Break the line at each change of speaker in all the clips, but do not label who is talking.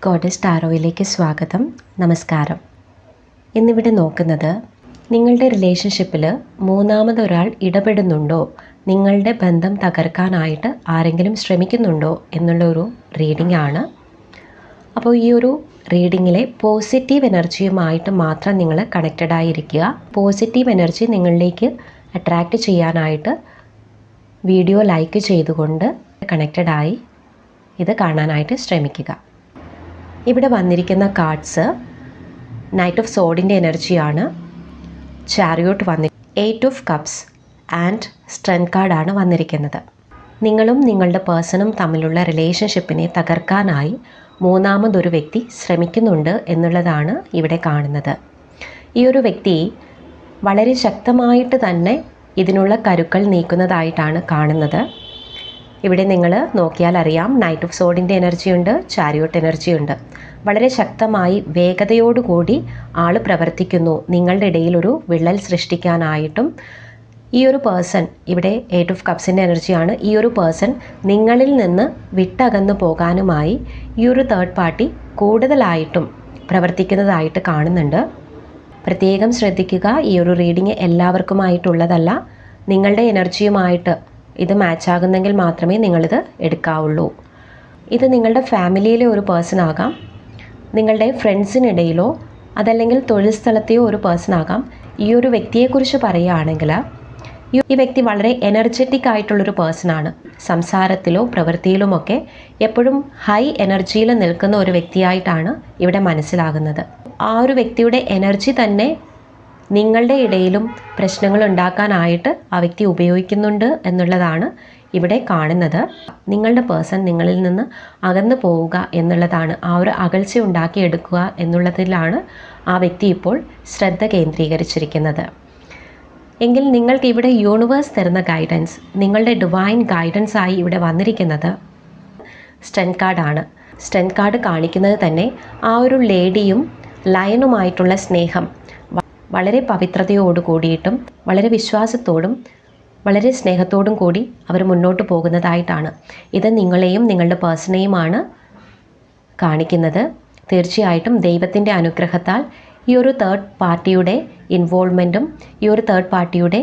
Goddess ടാരോയിലേക്ക് സ്വാഗതം. നമസ്കാരം. ഇന്നിവിടെ നോക്കുന്നത് നിങ്ങളുടെ റിലേഷൻഷിപ്പിൽ മൂന്നാമതൊരാൾ ഇടപെടുന്നുണ്ടോ, നിങ്ങളുടെ ബന്ധം തകർക്കാനായിട്ട് ആരെങ്കിലും ശ്രമിക്കുന്നുണ്ടോ എന്നുള്ളൊരു റീഡിംഗ് ആണ്. അപ്പോൾ ഈ ഒരു റീഡിങ്ങിലെ പോസിറ്റീവ് എനർജിയുമായിട്ട് മാത്രം നിങ്ങൾ കണക്റ്റഡ് ആയിരിക്കുക. പോസിറ്റീവ് എനർജി നിങ്ങളിലേക്ക് അട്രാക്റ്റ് ചെയ്യാനായിട്ട് വീഡിയോ ലൈക്ക് ചെയ്തുകൊണ്ട് കണക്റ്റഡായി ഇത് കാണാനായിട്ട് ശ്രമിക്കുക. ഇവിടെ വന്നിരിക്കുന്ന കാർഡ്സ് നൈറ്റ് ഓഫ് സോഡിൻ്റെ എനർജിയാണ്, ചാരിയോട്ട് eight of cups and strength കാർഡാണ് വന്നിരിക്കുന്നത്. നിങ്ങളും നിങ്ങളുടെ പേഴ്സണും തമ്മിലുള്ള റിലേഷൻഷിപ്പിനെ തകർക്കാനായി മൂന്നാമതൊരു വ്യക്തി ശ്രമിക്കുന്നുണ്ട് എന്നുള്ളതാണ് ഇവിടെ കാണുന്നത്. ഈ ഒരു വ്യക്തി വളരെ ശക്തമായിട്ട് തന്നെ ഇതിനുള്ള കരുക്കൾ നീക്കുന്നതായിട്ടാണ് കാണുന്നത്. ഇവിടെ നിങ്ങൾ നോക്കിയാൽ അറിയാം, നൈറ്റ് ഓഫ് സോഡിൻ്റെ എനർജിയുണ്ട്, ചാരിയോട്ട് എനർജിയുണ്ട്. വളരെ ശക്തമായി വേഗതയോടുകൂടി ആൾ പ്രവർത്തിക്കുന്നു നിങ്ങളുടെ ഇടയിൽ ഒരു വിള്ളൽ സൃഷ്ടിക്കാനായിട്ടും. ഈ ഒരു പേഴ്സൺ, ഇവിടെ എയ്റ്റ് ഓഫ് കപ്സിൻ്റെ എനർജിയാണ്, ഈ ഒരു പേഴ്സൺ നിങ്ങളിൽ നിന്ന് വിട്ടകന്നു പോകാനുമായി ഈ ഒരു തേർഡ് പാർട്ടി കൂടുതലായിട്ടും പ്രവർത്തിക്കുന്നതായിട്ട് കാണുന്നുണ്ട്. പ്രത്യേകം ശ്രദ്ധിക്കുക, ഈ ഒരു റീഡിങ് എല്ലാവർക്കുമായിട്ടുള്ളതല്ല. നിങ്ങളുടെ എനർജിയുമായിട്ട് ഇത് മാച്ചാകുന്നെങ്കിൽ മാത്രമേ നിങ്ങളിത് എടുക്കാവുള്ളൂ. ഇത് നിങ്ങളുടെ ഫാമിലിയിലെ ഒരു പേഴ്സൺ ആകാം, നിങ്ങളുടെ ഫ്രണ്ട്സിനിടയിലോ അതല്ലെങ്കിൽ തൊഴിൽ സ്ഥലത്തെയോ ഒരു പേഴ്സൺ ആകാം. ഈ ഒരു വ്യക്തിയെക്കുറിച്ച് പറയുകയാണെങ്കിൽ ഈ വ്യക്തി വളരെ എനർജറ്റിക് ആയിട്ടുള്ളൊരു പേഴ്സണാണ്. സംസാരത്തിലോ പ്രവൃത്തിയിലുമൊക്കെ എപ്പോഴും ഹൈ എനർജിയിൽ നിൽക്കുന്ന ഒരു വ്യക്തിയായിട്ടാണ് ഇവിടെ മനസ്സിലാകുന്നത്. ആ ഒരു വ്യക്തിയുടെ എനർജി തന്നെ നിങ്ങളുടെ ഇടയിലും പ്രശ്നങ്ങൾ ഉണ്ടാക്കാനായിട്ട് ആ വ്യക്തി ഉപയോഗിക്കുന്നുണ്ട് എന്നുള്ളതാണ് ഇവിടെ കാണുന്നത്. നിങ്ങളുടെ പേഴ്സൺ നിങ്ങളിൽ നിന്ന് അകന്നു പോവുക എന്നുള്ളതാണ്, ആ ഒരു അകൽച്ച ഉണ്ടാക്കിയെടുക്കുക എന്നുള്ളതിലാണ് ആ വ്യക്തി ഇപ്പോൾ ശ്രദ്ധ കേന്ദ്രീകരിച്ചിരിക്കുന്നത്. എങ്കിൽ നിങ്ങൾക്ക് ഇവിടെ യൂണിവേഴ്സ് തരുന്ന ഗൈഡൻസ്, നിങ്ങളുടെ ഡിവൈൻ ഗൈഡൻസ് ആയി ഇവിടെ വന്നിരിക്കുന്നത് സ്ട്രെങ്ത് കാർഡാണ്. സ്ട്രെങ്ത് കാർഡ് കാണിക്കുന്നത് തന്നെ ആ ഒരു ലേഡിയും ലയനുമായിട്ടുള്ള സ്നേഹം വളരെ പവിത്രതയോട് കൂടിയിട്ടും വളരെ വിശ്വാസത്തോടും വളരെ സ്നേഹത്തോടും കൂടി അവർ മുന്നോട്ട് പോകുന്നതായിട്ടാണ്. ഇത് നിങ്ങളെയും നിങ്ങളുടെ പേഴ്സണെയുമാണ് കാണിക്കുന്നത്. തീർച്ചയായിട്ടും ദൈവത്തിൻ്റെ അനുഗ്രഹത്താൽ ഈ ഒരു തേർഡ് പാർട്ടിയുടെ ഇൻവോൾവ്മെൻറ്റും ഈ ഒരു തേർഡ് പാർട്ടിയുടെ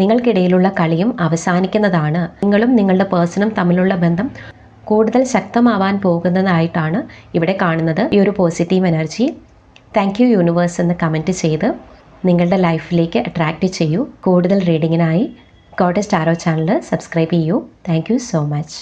നിങ്ങൾക്കിടയിലുള്ള കളിയും അവസാനിക്കുന്നതാണ്. നിങ്ങളും നിങ്ങളുടെ പേഴ്സണും തമ്മിലുള്ള ബന്ധം കൂടുതൽ ശക്തമാവാൻ പോകുന്നതായിട്ടാണ് ഇവിടെ കാണുന്നത്. ഈ ഒരു positive energy thank you universe എന്ന് കമൻറ്റ് ചെയ്ത് നിങ്ങളുടെ ലൈഫിലേക്ക് അട്രാക്റ്റ് ചെയ്യൂ. കൂടുതൽ റീഡിങ്ങിനായി ഗോഡസ് ടാരോ ചാനൽ സബ്സ്ക്രൈബ് ചെയ്യൂ. Thank you so much.